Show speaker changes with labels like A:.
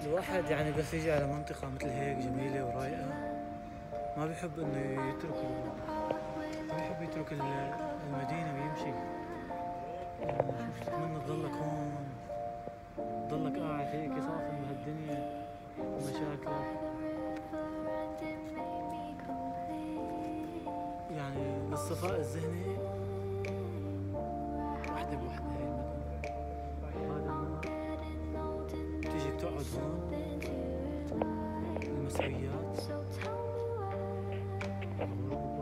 A: الواحد يعني بس يجي على منطقة مثل هيك جميلة ورايقة ما بيحب انه ما بيحب يترك المدينة ويمشي. يعني شوف تتمنى تضلك هون، تضلك قاعد هيك صافن بهالدنيا ومشاكلك. يعني للصفاء الذهني وحدة بوحدة هي المدينة. هذا النهار تيجي بتقعد هون المسويات، الغروب